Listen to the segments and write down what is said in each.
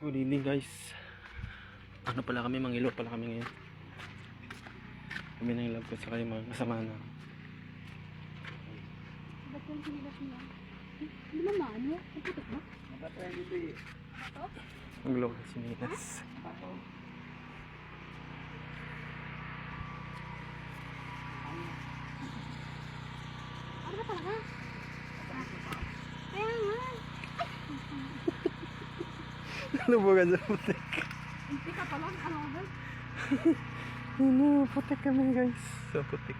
Good evening guys. Ano pala kami, mangilo pala kami ngayon. Kami nang love ko sa kayo mga kasama na. Ba't yung sinilas niya? Hindi naman ano? Naputok ba? Mapatay dito eh. Ito? Ang love ko sinilas. Ano ba talaga? Kaya nga. Ano ba ka dyan putik? Hindi ka pa lang. Ano ba? Ano, putik kami guys. So putik.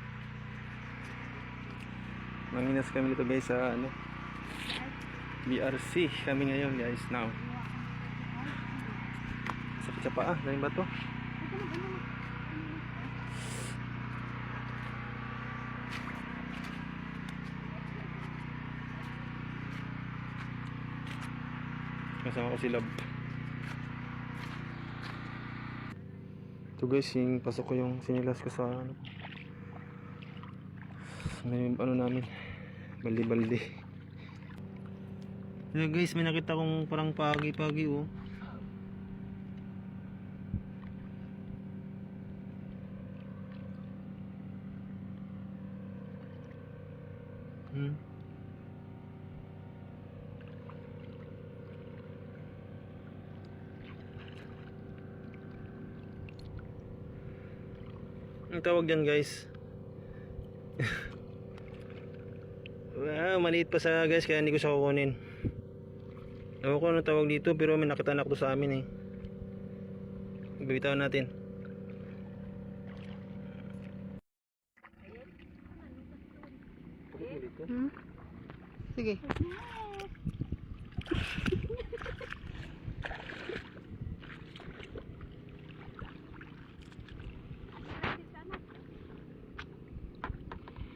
Manginas kami dito guys sa ano, BRC kami ngayon guys now. Sakit sa paa, daming bato. Kasama ko si Love. Ito guys, yung pasok ko yung sinilas ko sa ano, may ano namin, balde-balde. Ayan guys, may nakita kong parang pagi-pagi oh. Ang tawag dyan guys, maliit pa sa guys, kaya hindi ko siya kukunin. Ewan ko anong tawag dito, pero may nakatanak to sa amin eh. Bibitawan natin. Sige.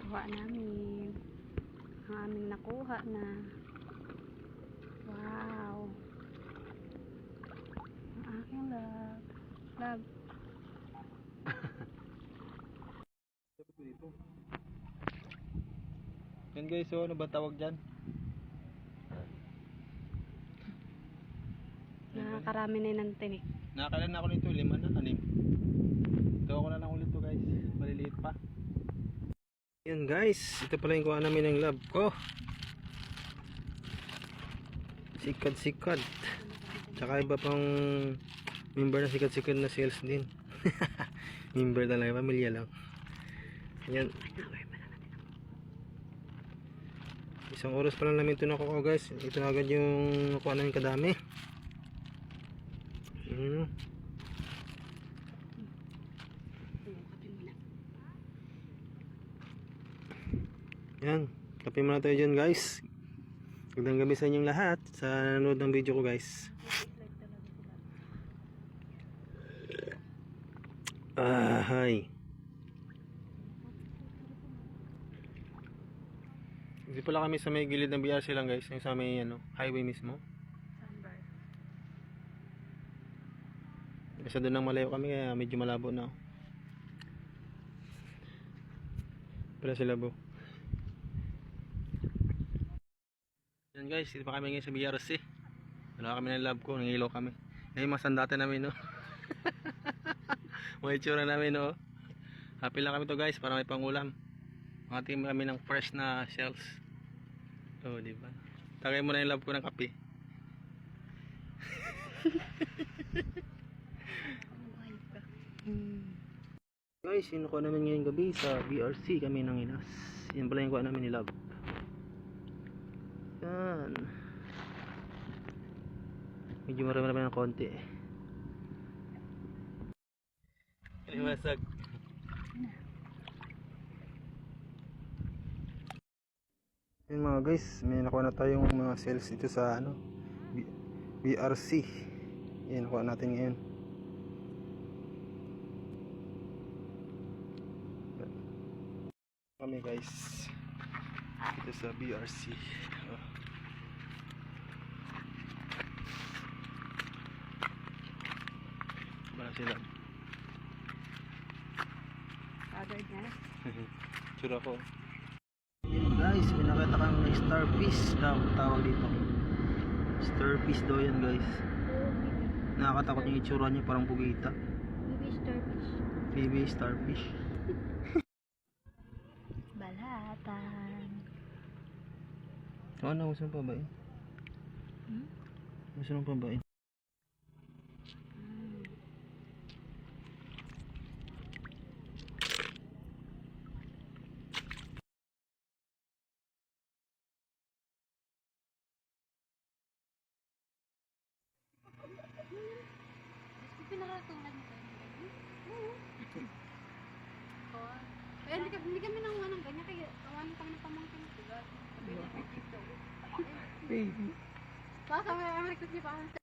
Kuha namin. Ang aming nakuha na. Wow. Ang aking love. Love. Yan guys, so ano ba tawag dyan? Nakakarami na ng tinik. Nakakailan na ako nito, 5 na, 6. Ito ako na lang ulit to guys, maliliit pa. Yan guys, ito pala yung kuha namin ng love ko. Sikat-sikat. Tsaka iba pang member na sikat-sikat na sales din. Member talaga, pamilya lang. Yan. Isang oras pa lang namin ito nakuha guys. Ito agad yung nakuha namin kadami. Yan, kape muna tayo dyan guys. Magandang gabi sa inyong lahat sa nanonood ng video ko guys. Hi. Hindi pala kami sa may gilid ng BRC lang guys, yung sa may ano, highway mismo. Kasi doon nang malayo kami kaya medyo malabo na. Pala sila bo. Yan guys, dito pa kami ngayon sa BRC. Wala kami ng love ko, nangilaw kami. Ngayon masandate namin no. May itsura namin no. Happy lang kami to guys para may pangulam. Makatingin kami ng fresh na shells. Oh, di ba? Tagay mo na yung love ko ng kape. Guys, sinukuha namin ngayong gabi sa BRC kami ng Inas. Yan pala yung kuha namin ni Love. Yan. Medyo marami ng konti. Limasag. Yan mga guys, may nakuha na tayong mga sales dito sa ano, BRC. Yan, nakuha natin ngayon. Kami guys dito sa BRC. Wala sila. Father niya. Tsura ko. Guys, may nakita kang starfish daw tawag dito. Starfish daw yan guys. Nakakatakot yung itsura niya, parang bugita. Baby starfish. Baby starfish. Balatan. Ano, gusto mo pa ba yun? Gusto mo pa ba yun? Gusto ko pinakatulad nito. Oo. Kaya hindi kami nanguha ng ganyan. Kaya kawanan kami ng pamangkin. Sabi niya, dito. Baby. Baka may request niya pa